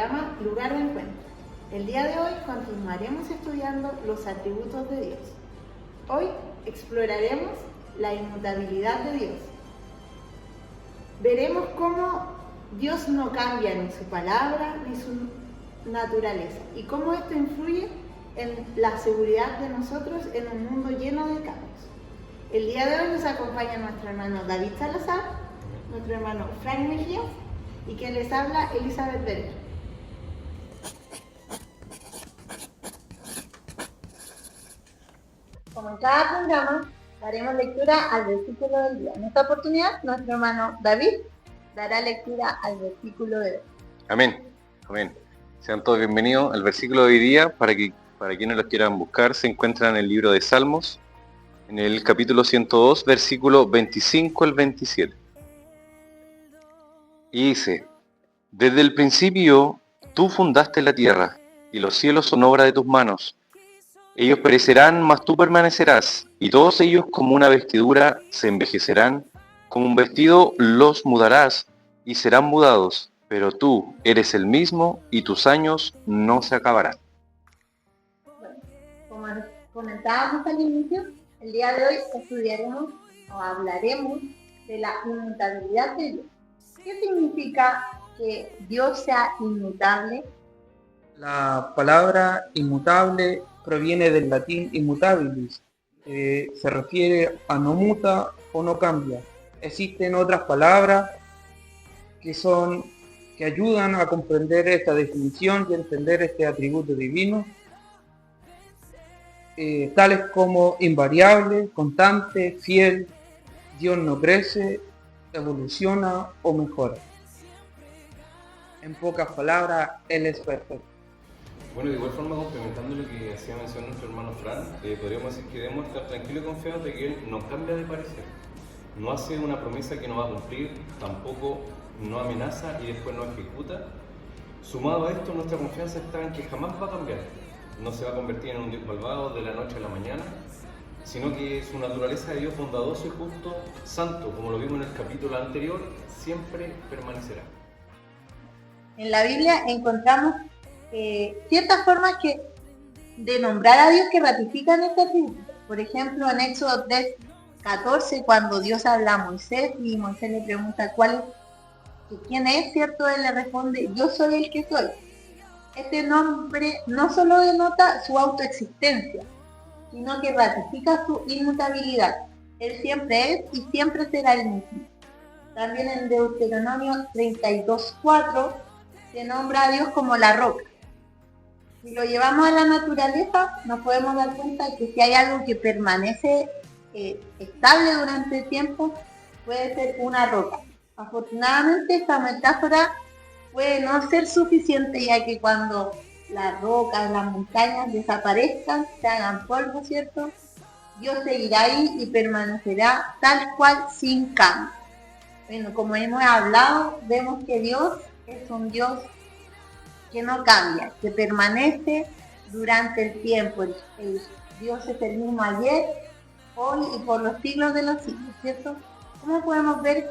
programa Lugar de Encuentro. El día de hoy continuaremos estudiando los atributos de Dios. Hoy exploraremos la inmutabilidad de Dios. Veremos cómo Dios no cambia ni su palabra ni su naturaleza y cómo esto influye en la seguridad de nosotros en un mundo lleno de cambios. El día de hoy nos acompaña nuestro hermano David Salazar, nuestro hermano Frank Mejías y quien les habla, Elizabeth Berger. Como en cada programa, daremos lectura al versículo del día. En esta oportunidad, nuestro hermano David dará lectura al versículo de hoy. Amén, amén. Sean todos bienvenidos al versículo de hoy día. Para quienes los quieran buscar, se encuentra en el libro de Salmos, en el capítulo 102, versículo 25 al 27. Y dice: Desde el principio tú fundaste la tierra, y los cielos son obra de tus manos. Ellos perecerán, mas tú permanecerás, y todos ellos como una vestidura se envejecerán, como un vestido los mudarás, y serán mudados, pero tú eres el mismo, y tus años no se acabarán. Bueno, como comentábamos al inicio, el día de hoy estudiaremos o hablaremos de la inmutabilidad de Dios. ¿Qué significa que Dios sea inmutable? La palabra inmutable proviene del latín immutabilis, se refiere a no muta o no cambia. Existen otras palabras que ayudan a comprender esta definición y entender este atributo divino, tales como invariable, constante, fiel, Dios no crece, evoluciona o mejora. En pocas palabras, Él es perfecto. Bueno, de igual forma, complementando lo que hacía mención nuestro hermano Fran, podríamos decir que debemos estar tranquilos y confiados de que Él no cambia de parecer. No hace una promesa que no va a cumplir, tampoco no amenaza y después no ejecuta. Sumado a esto, nuestra confianza está en que jamás va a cambiar. No se va a convertir en un Dios malvado de la noche a la mañana, sino que su naturaleza de Dios bondadoso y justo, santo, como lo vimos en el capítulo anterior, siempre permanecerá. En la Biblia encontramos ciertas formas de nombrar a Dios que ratifican este atributo. Por ejemplo, en Éxodo 3:14, cuando Dios habla a Moisés y Moisés le pregunta quién es, ¿cierto? Él le responde: yo soy el que soy. Este nombre no solo denota su autoexistencia, sino que ratifica su inmutabilidad. Él siempre es y siempre será el mismo. También en Deuteronomio 32:4 se nombra a Dios como la roca. Si lo llevamos a la naturaleza, nos podemos dar cuenta que si hay algo que permanece estable durante el tiempo, puede ser una roca. Afortunadamente, esta metáfora puede no ser suficiente, ya que cuando las rocas, las montañas desaparezcan, se hagan polvo, ¿cierto? Dios seguirá ahí y permanecerá tal cual, sin cambio. Bueno, como hemos hablado, vemos que Dios es un Dios que no cambia, que permanece durante el tiempo. El Dios es el mismo ayer, hoy y por los siglos de los siglos, ¿cierto? ¿Cómo podemos ver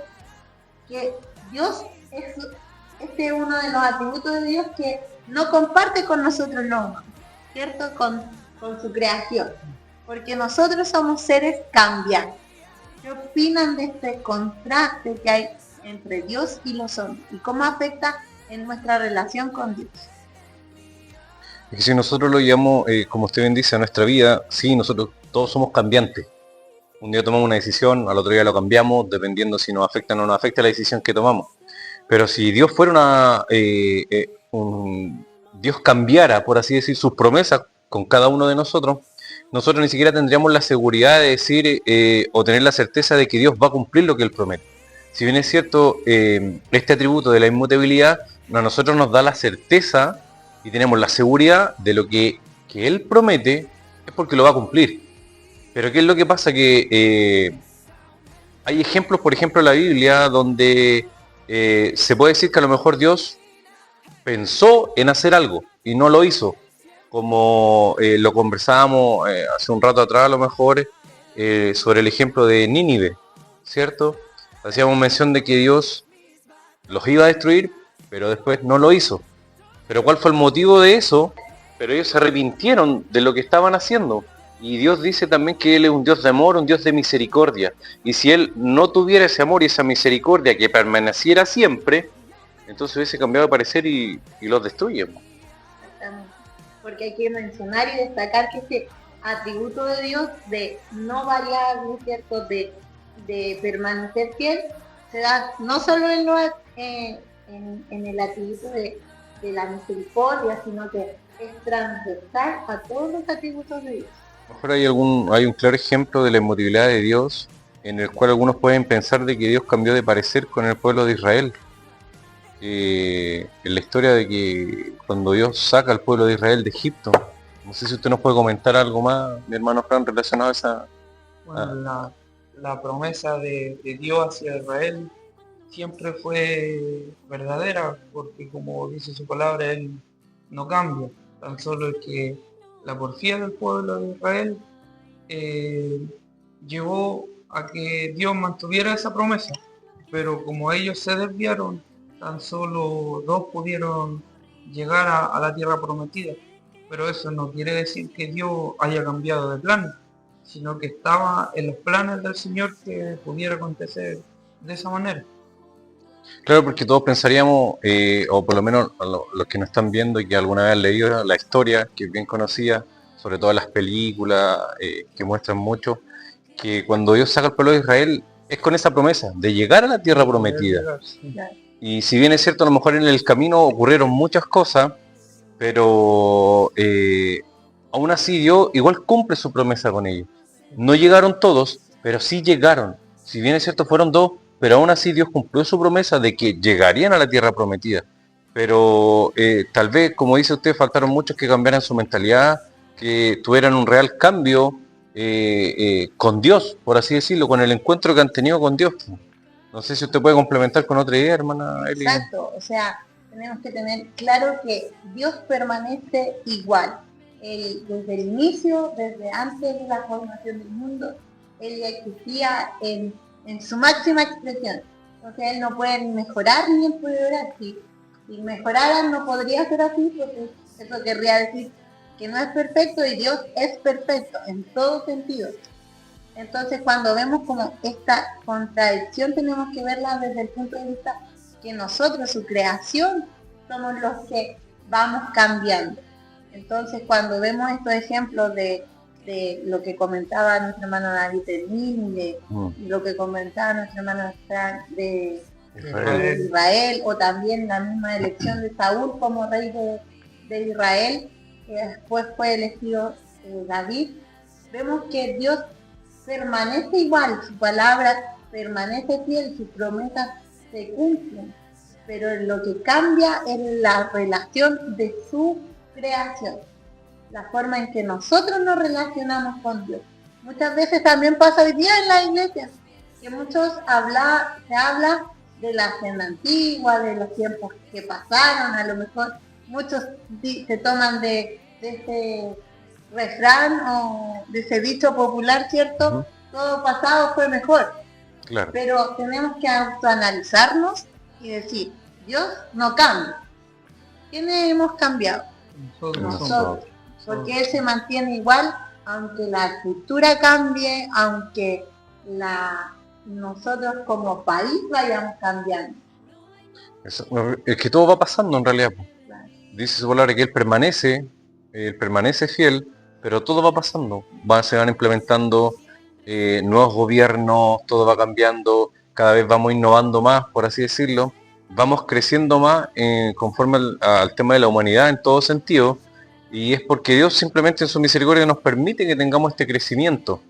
que Dios es uno de los atributos de Dios que no comparte con nosotros los humanos, ¿cierto? Con su creación, porque nosotros somos seres cambiantes. ¿Qué opinan de este contraste que hay entre Dios y los hombres? ¿Y cómo afecta en nuestra relación con Dios? Es que si nosotros lo llevamos, como usted bien dice, a nuestra vida, sí, nosotros todos somos cambiantes. Un día tomamos una decisión, al otro día lo cambiamos, dependiendo si nos afecta o no nos afecta la decisión que tomamos. Pero si Dios fuera Dios cambiara, por así decir, sus promesas con cada uno de nosotros ni siquiera tendríamos la seguridad de decir o tener la certeza de que Dios va a cumplir lo que Él promete. Si bien es cierto, este atributo de la inmutabilidad a nosotros nos da la certeza y tenemos la seguridad de lo que Él promete es porque lo va a cumplir. Pero ¿qué es lo que pasa? Que hay ejemplos, por ejemplo, en la Biblia, donde se puede decir que a lo mejor Dios pensó en hacer algo y no lo hizo. Como lo conversábamos hace un rato atrás, a lo mejor, sobre el ejemplo de Nínive, ¿cierto? Hacíamos mención de que Dios los iba a destruir, pero después no lo hizo. Pero ¿cuál fue el motivo de eso? Pero ellos se arrepintieron de lo que estaban haciendo. Y Dios dice también que Él es un Dios de amor, un Dios de misericordia. Y si Él no tuviera ese amor y esa misericordia que permaneciera siempre, entonces hubiese cambiado de parecer y los destruye. Exactamente. Porque hay que mencionar y destacar que este atributo de Dios de no variar, ¿no es cierto?, de permanecer fiel, se da no solo en el atributo de la misericordia, sino que es transversal a todos los atributos de Dios. A lo mejor hay un claro ejemplo de la inmutabilidad de Dios, en el cual algunos pueden pensar de que Dios cambió de parecer con el pueblo de Israel. En la historia de que cuando Dios saca al pueblo de Israel de Egipto, no sé si usted nos puede comentar algo más, mi hermano Fran, relacionado a esa... Bueno, la promesa de Dios hacia Israel siempre fue verdadera, porque como dice su palabra, Él no cambia. Tan solo es que la porfía del pueblo de Israel llevó a que Dios mantuviera esa promesa, pero como ellos se desviaron, tan solo 2 pudieron llegar a la tierra prometida. Pero eso no quiere decir que Dios haya cambiado de planes, sino que estaba en los planes del Señor que pudiera acontecer de esa manera. Claro, porque todos pensaríamos, o por lo menos los que nos están viendo y que alguna vez han leído la historia, que es bien conocida, sobre todo las películas que muestran mucho, que cuando Dios saca al pueblo de Israel es con esa promesa de llegar a la tierra prometida. Y si bien es cierto, a lo mejor en el camino ocurrieron muchas cosas, pero aún así Dios igual cumple su promesa con ellos. No llegaron todos, pero sí llegaron. Si bien es cierto, fueron 2, pero aún así Dios cumplió su promesa de que llegarían a la tierra prometida. Pero tal vez, como dice usted, faltaron muchos que cambiaran su mentalidad, que tuvieran un real cambio con Dios, por así decirlo, con el encuentro que han tenido con Dios. No sé si usted puede complementar con otra idea, hermana Eli. Exacto, o sea, tenemos que tener claro que Dios permanece igual. Desde el inicio, desde antes de la formación del mundo, Él ya existía en su máxima expresión. Entonces Él no puede ni mejorar ni empeorar. Si mejorara no podría ser así, porque eso querría decir que no es perfecto y Dios es perfecto en todo sentido. Entonces cuando vemos como esta contradicción tenemos que verla desde el punto de vista que nosotros, su creación, somos los que vamos cambiando. Entonces cuando vemos estos ejemplos de lo que comentaba nuestro hermano David Termín, de lo que comentaba nuestro hermano de Israel, o también la misma elección de Saúl como rey de Israel, que después fue elegido David, vemos que Dios permanece igual, su palabra permanece fiel, sus promesas se cumplen, pero lo que cambia es la relación de su creación, la forma en que nosotros nos relacionamos con Dios. Muchas veces también pasa hoy día en la iglesia, que muchos se habla de la agenda antigua, de los tiempos que pasaron, a lo mejor muchos se toman de ese refrán o de ese dicho popular, ¿cierto? Todo pasado fue mejor. Claro. Pero tenemos que autoanalizarnos y decir, Dios no cambia. ¿Quiénes hemos cambiado? Nosotros. Porque Él se mantiene igual, aunque la cultura cambie, aunque nosotros como país vayamos cambiando. Es que todo va pasando en realidad. Claro. Dice su palabra que Él permanece fiel, pero todo va pasando. Se van implementando nuevos gobiernos, todo va cambiando, cada vez vamos innovando más, por así decirlo. Vamos creciendo más conforme al tema de la humanidad en todo sentido, y es porque Dios simplemente en su misericordia nos permite que tengamos este crecimiento.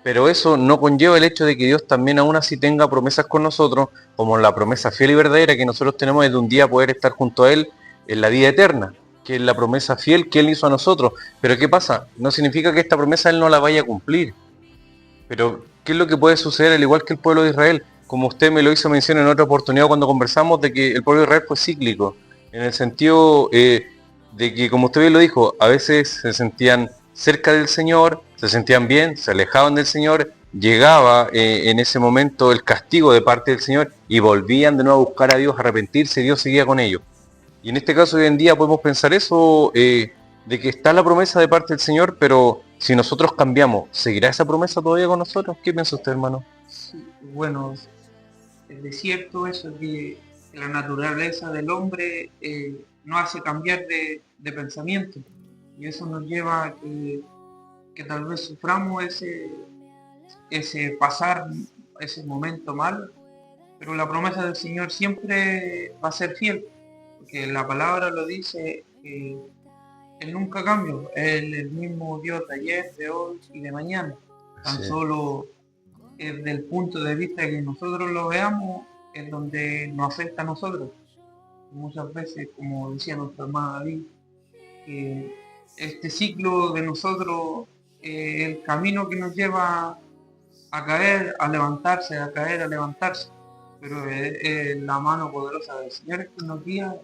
Pero eso no conlleva el hecho de que Dios también aún así tenga promesas con nosotros, como la promesa fiel y verdadera que nosotros tenemos de un día poder estar junto a Él en la vida eterna, que es la promesa fiel que Él hizo a nosotros. Pero ¿qué pasa? No significa que esta promesa Él no la vaya a cumplir. Pero ¿qué es lo que puede suceder al igual que el pueblo de Israel? Como usted me lo hizo mención en otra oportunidad cuando conversamos, de que el pueblo de Israel fue cíclico, en el sentido de que, como usted bien lo dijo, a veces se sentían cerca del Señor, se sentían bien, se alejaban del Señor, llegaba en ese momento el castigo de parte del Señor y volvían de nuevo a buscar a Dios, a arrepentirse, y Dios seguía con ellos. Y en este caso hoy en día podemos pensar eso, de que está la promesa de parte del Señor, pero si nosotros cambiamos, ¿seguirá esa promesa todavía con nosotros? ¿Qué piensa usted, hermano? Sí, bueno, es de cierto eso que la naturaleza del hombre no hace cambiar de pensamiento. Y eso nos lleva a que tal vez suframos ese pasar, ese momento mal, pero la promesa del Señor siempre va a ser fiel, porque la palabra lo dice, que Él nunca cambia, Él es el mismo Dios de ayer, de hoy y de mañana. Tan Sí. solo desde el punto de vista que nosotros lo veamos, es donde nos afecta a nosotros. Muchas veces, como decía nuestra hermana David, que este ciclo de nosotros, el camino que nos lleva a caer, a levantarse, a caer, a levantarse, pero es la mano poderosa del Señor que nos guía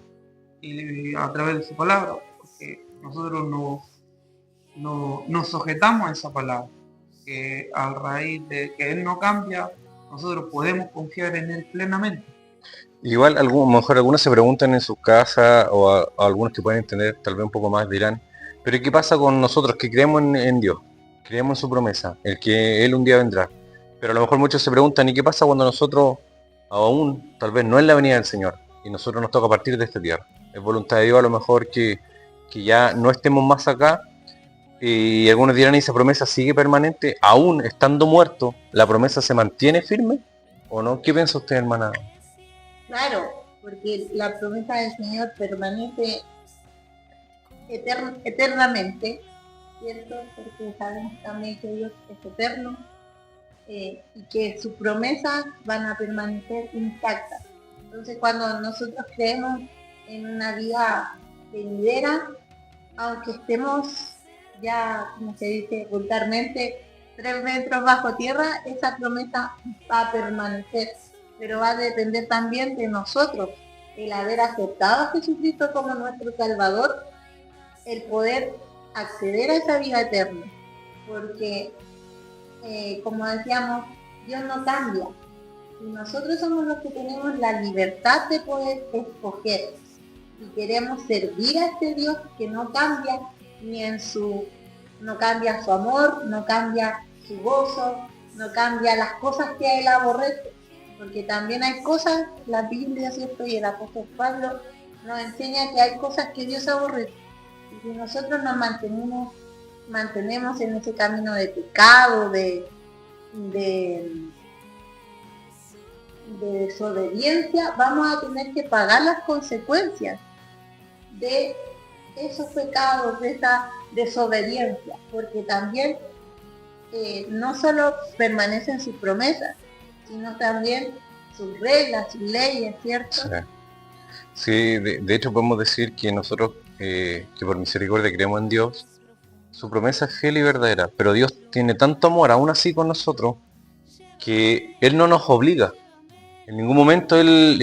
y a través de su palabra, porque nosotros nos sujetamos a esa palabra, que a raíz de que Él no cambia, nosotros podemos confiar en Él plenamente. Igual, a lo mejor algunos se preguntan en sus casas, o a algunos que pueden entender tal vez un poco más dirán, pero ¿qué pasa con nosotros que creemos en Dios? Creemos en su promesa, el que Él un día vendrá. Pero a lo mejor muchos se preguntan, ¿y qué pasa cuando nosotros aún, tal vez no es la venida del Señor, y nosotros nos toca partir de esta tierra? Es voluntad de Dios a lo mejor que ya no estemos más acá, y algunos dirán, ¿y esa promesa sigue permanente? Aún estando muerto, ¿la promesa se mantiene firme o no? ¿Qué piensa usted, hermana? Claro, porque la promesa del Señor permanece eternamente, ¿cierto? Porque sabemos también que Dios es eterno y que sus promesas van a permanecer intactas. Entonces, cuando nosotros creemos en una vida venidera, aunque estemos ya, como se dice vulgarmente, 3 metros bajo tierra, esa promesa va a permanecer, pero va a depender también de nosotros, el haber aceptado a Jesucristo como nuestro Salvador, el poder acceder a esa vida eterna, porque como decíamos, Dios no cambia, y nosotros somos los que tenemos la libertad de poder escoger, y queremos servir a este Dios que no cambia, no cambia su amor, no cambia su gozo, no cambia las cosas que a Él aborrece, porque también hay cosas, la Biblia, ¿cierto? Y el apóstol Pablo nos enseña que hay cosas que Dios aborrece, y si nosotros nos mantenemos en ese camino de pecado, de desobediencia, vamos a tener que pagar las consecuencias de esos pecados, de esa desobediencia, porque también no solo permanecen sus promesas, sino también sus reglas, sus leyes, ¿cierto? Sí, de hecho podemos decir que nosotros, que por misericordia creemos en Dios, su promesa es fiel y verdadera, pero Dios tiene tanto amor aún así con nosotros, que Él no nos obliga. En ningún momento Él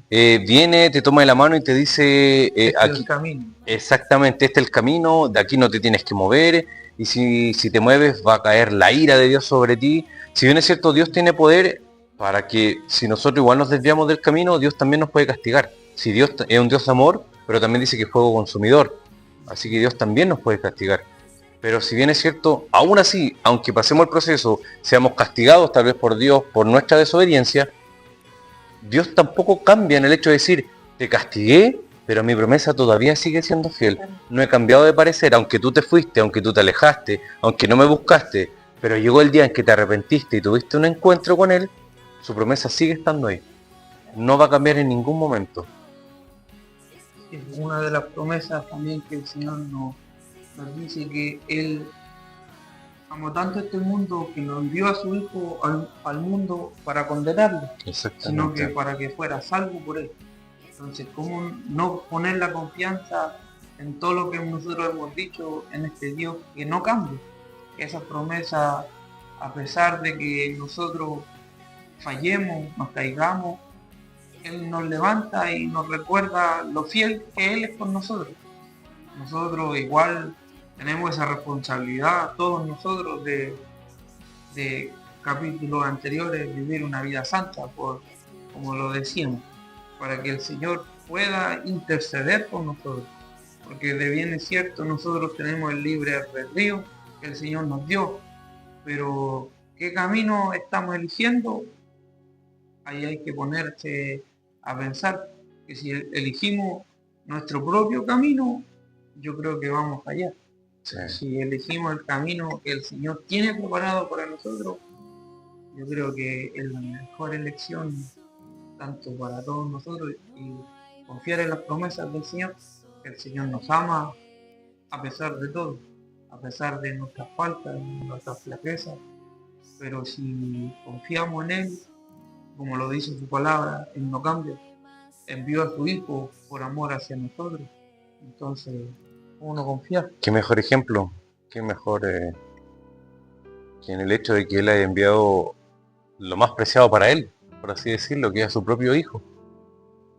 viene, te toma de la mano y te dice, Este es aquí, el camino. exactamente, este es el camino, de aquí no te tienes que mover, y si te mueves va a caer la ira de Dios sobre ti. Si bien es cierto, Dios tiene poder para que si nosotros igual nos desviamos del camino, Dios también nos puede castigar. Si Dios es un Dios de amor, pero también dice que es fuego consumidor, así que Dios también nos puede castigar. Pero si bien es cierto, aún así, aunque pasemos el proceso, seamos castigados tal vez por Dios, por nuestra desobediencia, Dios tampoco cambia en el hecho de decir, te castigué, pero mi promesa todavía sigue siendo fiel. No he cambiado de parecer, aunque tú te fuiste, aunque tú te alejaste, aunque no me buscaste, pero llegó el día en que te arrepentiste y tuviste un encuentro con Él, su promesa sigue estando ahí. No va a cambiar en ningún momento. Es una de las promesas también que el Señor nos dice, que Él amó tanto este mundo que nos envió a su Hijo al mundo para condenarlo, sino que Exactamente. para que fuera salvo por Él. Entonces, ¿cómo no poner la confianza en todo lo que nosotros hemos dicho en este Dios que no cambia? Que esa promesa, a pesar de que nosotros fallemos, nos caigamos, Él nos levanta y nos recuerda lo fiel que Él es con nosotros. Nosotros igual tenemos esa responsabilidad, todos nosotros, de capítulos anteriores, vivir una vida santa, como lo decíamos, para que el Señor pueda interceder por nosotros. Porque de bien es cierto, nosotros tenemos el libre albedrío que el Señor nos dio, pero ¿qué camino estamos eligiendo? Ahí hay que ponerse a pensar que si elegimos nuestro propio camino, yo creo que vamos allá. Sí. Si elegimos el camino que el Señor tiene preparado para nosotros, yo creo que es la mejor elección tanto para todos nosotros, y confiar en las promesas del Señor, que el Señor nos ama a pesar de todo, a pesar de nuestras faltas, de nuestras flaquezas, pero si confiamos en Él, como lo dice su palabra, Él no cambia, envió a su Hijo por amor hacia nosotros, entonces, ¿cómo no confiar? Qué mejor ejemplo, qué mejor que en el hecho de que Él haya enviado lo más preciado para Él, por así decirlo, que es a su propio Hijo.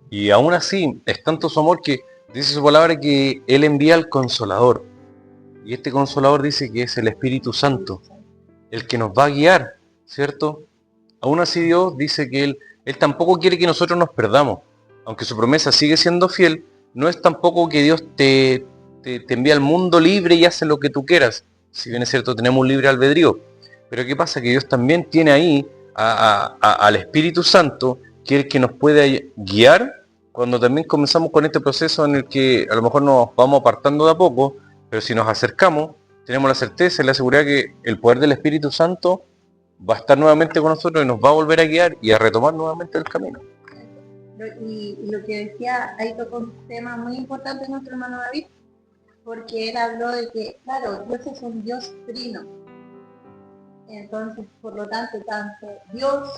Y aún así, es tanto su amor que dice su palabra que Él envía al Consolador. Y este Consolador dice que es el Espíritu Santo, el que nos va a guiar, ¿cierto? Aún así Dios dice que Él tampoco quiere que nosotros nos perdamos. Aunque su promesa sigue siendo fiel, no es tampoco que Dios te envía al mundo libre y hace lo que tú quieras. Si bien es cierto, tenemos un libre albedrío. Pero ¿qué pasa? Que Dios también tiene ahí al Espíritu Santo, que es el que nos puede guiar cuando también comenzamos con este proceso en el que a lo mejor nos vamos apartando de a poco, pero si nos acercamos, tenemos la certeza y la seguridad que el poder del Espíritu Santo va a estar nuevamente con nosotros y nos va a volver a guiar y a retomar nuevamente el camino. Y lo que decía, ahí tocó un tema muy importante nuestro hermano David, porque él habló de que, claro, Dios es un Dios trino. Entonces, por lo tanto, Dios,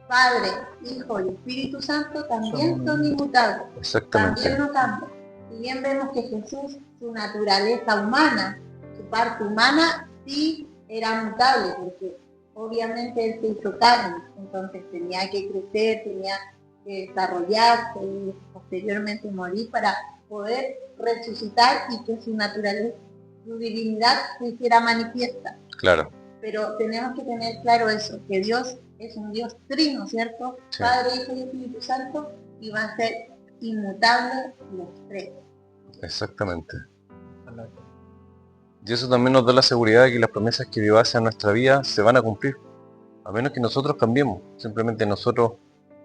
Padre, Hijo y Espíritu Santo también son inmutables. Exactamente. También no cambian. Si bien vemos que Jesús, su naturaleza humana, su parte humana, sí era mutable, porque obviamente él se hizo carne, entonces tenía que crecer, tenía que desarrollarse y posteriormente morir para poder resucitar y que su naturaleza, su divinidad se hiciera manifiesta. Claro. Pero tenemos que tener claro eso, que Dios es un Dios trino, ¿cierto? Sí. Padre, Hijo y Espíritu Santo, y van a ser inmutables los tres. Exactamente. Y eso también nos da la seguridad de que las promesas que Dios hace a nuestra vida se van a cumplir, a menos que nosotros cambiemos. Simplemente nosotros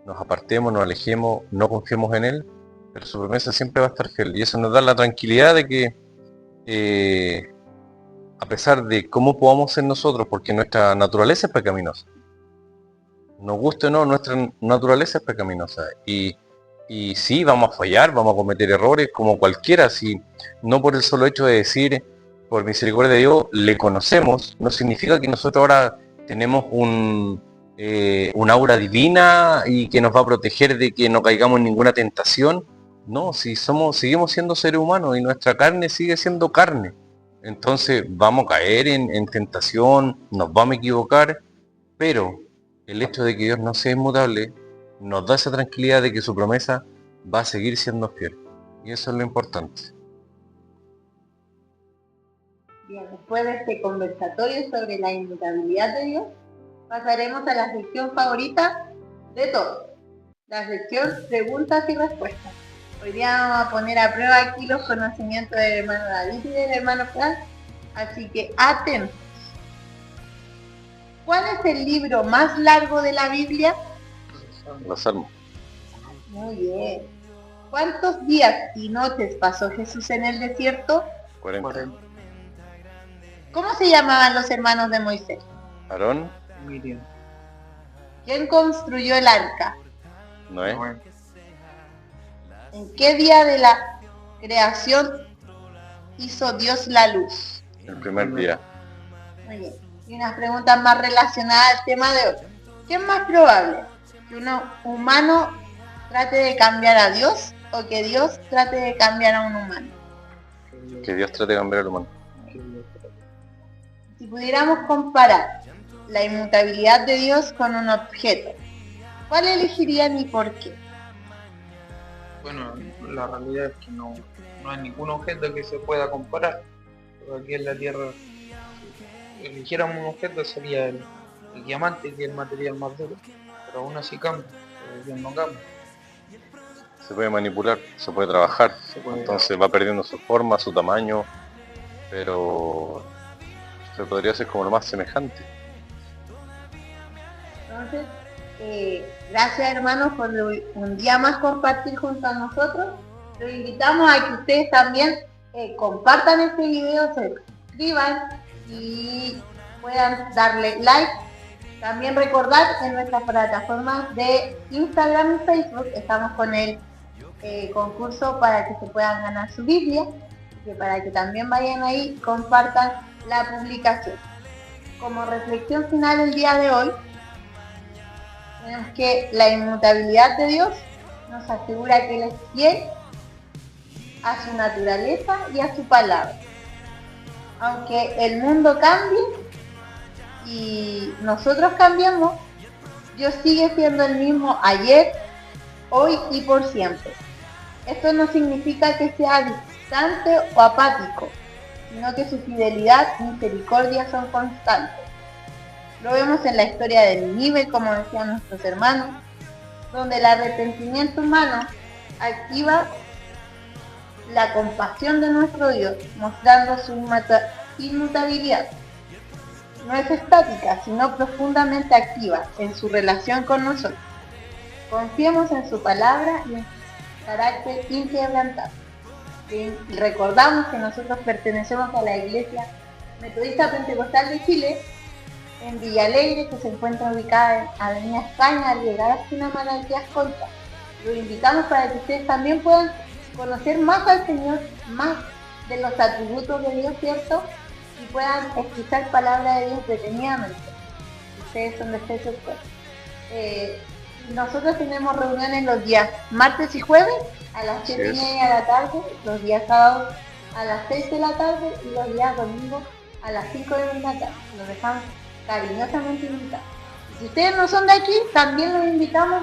nos apartemos, nos alejemos, no confiemos en Él, pero su promesa siempre va a estar fiel. Y eso nos da la tranquilidad de que a pesar de cómo podamos ser nosotros, porque nuestra naturaleza es pecaminosa, nos guste o no, nuestra naturaleza es pecaminosa, y sí, vamos a fallar, vamos a cometer errores como cualquiera, si no por el solo hecho de decir, por misericordia de Dios, le conocemos, no significa que nosotros ahora tenemos un aura divina y que nos va a proteger de que no caigamos en ninguna tentación. No, si seguimos siendo seres humanos y nuestra carne sigue siendo carne. Entonces vamos a caer en tentación, nos vamos a equivocar, pero el hecho de que Dios no sea inmutable nos da esa tranquilidad de que su promesa va a seguir siendo fiel. Y eso es lo importante. Bien, después de este conversatorio sobre la inmutabilidad de Dios, pasaremos a la sección favorita de todos, la sección preguntas y respuestas. Hoy día vamos a poner a prueba aquí los conocimientos del hermano David y del hermano Fran, así que atentos. ¿Cuál es el libro más largo de la Biblia? Los Salmos. Muy bien. ¿Cuántos días y noches pasó Jesús en el desierto? 40. ¿Cómo se llamaban los hermanos de Moisés? Aarón. Miriam. ¿Quién construyó el arca? Noé. ¿En qué día de la creación hizo Dios la luz? El primer día. Muy bien. Y unas preguntas más relacionadas al tema de hoy. ¿Qué es más probable? ¿Que un humano trate de cambiar a Dios o que Dios trate de cambiar a un humano? Que Dios trate de cambiar al humano. Si pudiéramos comparar la inmutabilidad de Dios con un objeto, ¿cuál elegirían y por qué? Bueno, la realidad es que no hay ningún objeto que se pueda comparar. Pero aquí en la Tierra, si eligiéramos un objeto sería el diamante, que es el material más duro. Pero aún así cambia, pero Dios no cambia. se puede manipular, se puede trabajar. Se puede- Entonces va perdiendo su forma, su tamaño, pero se podría hacer como lo más semejante. Entonces, gracias hermanos por un día más compartir junto a nosotros. Los invitamos a que ustedes también compartan este video, se suscriban y puedan darle like. También recordar en nuestras plataformas de Instagram y Facebook estamos con el concurso para que se puedan ganar su Biblia, que para que también vayan ahí y compartan la publicación. Como reflexión final el día de hoy, tenemos que la inmutabilidad de Dios nos asegura que Él es fiel a su naturaleza y a su palabra. Aunque el mundo cambie y nosotros cambiemos, Dios sigue siendo el mismo ayer, hoy y por siempre. Esto no significa que sea distante o apático, sino que su fidelidad y misericordia son constantes. Lo vemos en la historia de Nínive, como decían nuestros hermanos, donde el arrepentimiento humano activa la compasión de nuestro Dios, mostrando su inmutabilidad. No es estática, sino profundamente activa en su relación con nosotros. Confiemos en su palabra y en su carácter inquebrantable. Y recordamos que nosotros pertenecemos a la Iglesia Metodista Pentecostal de Chile, en Villa Alegre, que se encuentra ubicada en Avenida España, al llegar a la esquina Malaquías Contra. Los invitamos para que ustedes también puedan conocer más al Señor, más de los atributos de Dios, ¿cierto? Y puedan escuchar palabra de Dios detenidamente. Ustedes son de este sector. Nosotros tenemos reuniones los días martes y jueves a las 7:30 de la tarde, los días sábados a las 6 de la tarde y los días domingos a las 5 de la tarde. Los dejamos cariñosamente invitados. Si ustedes no son de aquí, también los invitamos,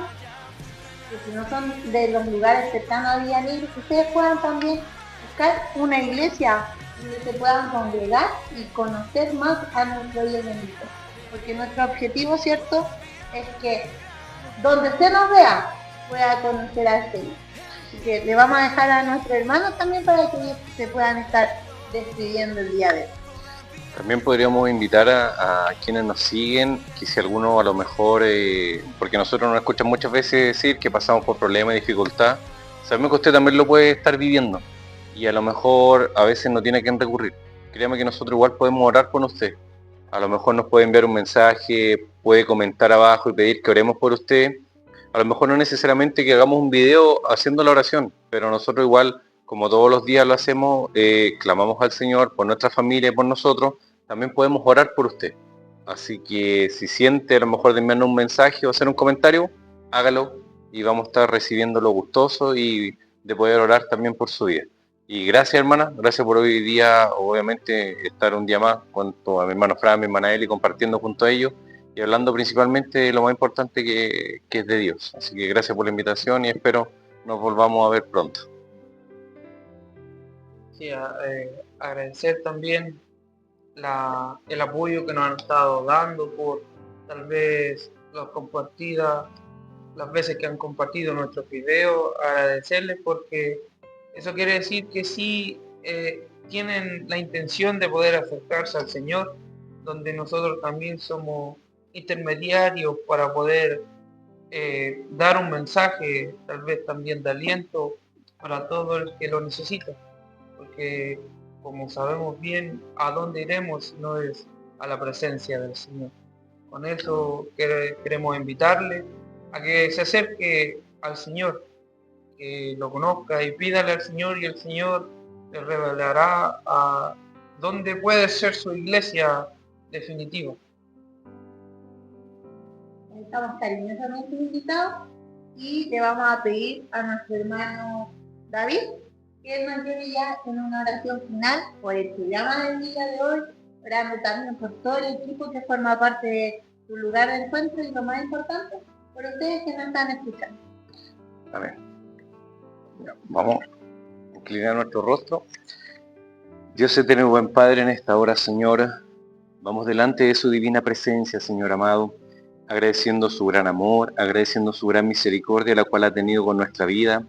que si no son de los lugares cercanos a Villa Alegre, que ustedes puedan también buscar una iglesia donde se puedan congregar y conocer más a nuestro Dios bendito. Porque nuestro objetivo, ¿cierto?, es que donde usted nos vea, pueda conocer al Señor. Así que le vamos a dejar a nuestros hermanos también para que ellos se puedan estar despidiendo el día de hoy. También podríamos invitar a quienes nos siguen, que si alguno a lo mejor, porque nosotros nos escuchan muchas veces decir que pasamos por problemas y dificultad, sabemos que usted también lo puede estar viviendo y a lo mejor a veces no tiene a quién recurrir. Créame que nosotros igual podemos orar por usted. A lo mejor nos puede enviar un mensaje, puede comentar abajo y pedir que oremos por usted. A lo mejor no necesariamente que hagamos un video haciendo la oración, pero nosotros igual, como todos los días lo hacemos, clamamos al Señor por nuestra familia y por nosotros, también podemos orar por usted. Así que si siente a lo mejor de enviarnos un mensaje o hacer un comentario, hágalo y vamos a estar recibiéndolo gustoso y de poder orar también por su vida. Y gracias hermana, gracias por hoy día, obviamente estar un día más junto a mi hermano Fran, mi hermana Eli, compartiendo junto a ellos y hablando principalmente de lo más importante que es de Dios. Así que gracias por la invitación y espero nos volvamos a ver pronto. Sí, agradecer también el apoyo que nos han estado dando por tal vez las veces que han compartido nuestros videos, agradecerles porque eso quiere decir que sí tienen la intención de poder acercarse al Señor, donde nosotros también somos intermediarios para poder dar un mensaje, tal vez también de aliento para todo el que lo necesita, porque como sabemos bien a dónde iremos si no es a la presencia del Señor. Con eso queremos invitarle a que se acerque al Señor, que lo conozca y pídale al Señor y el Señor le revelará a dónde puede ser su iglesia definitiva. Estamos cariñosamente invitados y le vamos a pedir a nuestro hermano David que nos lleve ya en una oración final por el programa del día de hoy, orando también por todo el equipo que forma parte de su lugar de encuentro y lo más importante, por ustedes que nos están escuchando. Amén. Ya, vamos a inclinar nuestro rostro. Dios eterno, buen Padre, en esta hora, Señor, vamos delante de su divina presencia, Señor amado, agradeciendo su gran amor, agradeciendo su gran misericordia, la cual ha tenido con nuestra vida.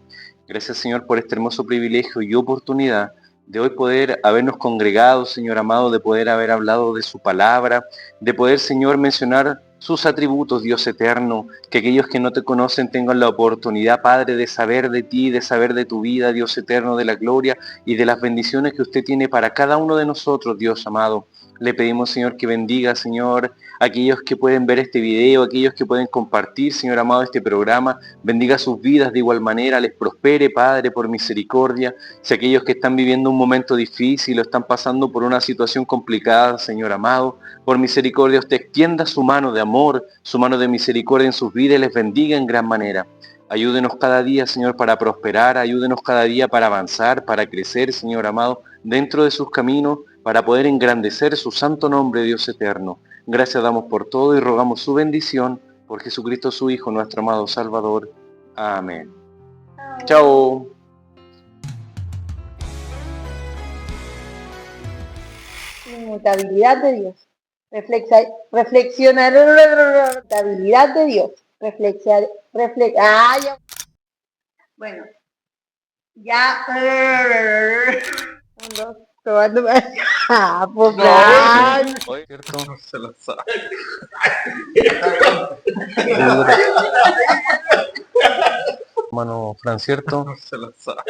Gracias, Señor, por este hermoso privilegio y oportunidad de hoy poder habernos congregado, Señor amado, de poder haber hablado de su palabra, de poder, Señor, mencionar sus atributos, Dios eterno, que aquellos que no te conocen tengan la oportunidad, Padre, de saber de ti, de saber de tu vida, Dios eterno, de la gloria y de las bendiciones que usted tiene para cada uno de nosotros, Dios amado. Le pedimos, Señor, que bendiga, Señor, a aquellos que pueden ver este video, aquellos que pueden compartir, Señor amado, este programa. Bendiga sus vidas de igual manera, les prospere, Padre, por misericordia. Si aquellos que están viviendo un momento difícil o están pasando por una situación complicada, Señor amado, por misericordia usted extienda su mano de amor, su mano de misericordia en sus vidas y les bendiga en gran manera. Ayúdenos cada día, Señor, para prosperar, ayúdenos cada día para avanzar, para crecer, Señor amado, dentro de sus caminos, para poder engrandecer su santo nombre, Dios eterno. Gracias damos por todo y rogamos su bendición por Jesucristo su Hijo, nuestro amado Salvador. Amén. Chao. Inmutabilidad de Dios. Reflexionar. Inmutabilidad de Dios. Bueno, ya. Un, dos, probando. Pues Fran. Oye, ¿cierto? No se lo sabe. Hermano Fran, ¿cierto? No se lo sabe.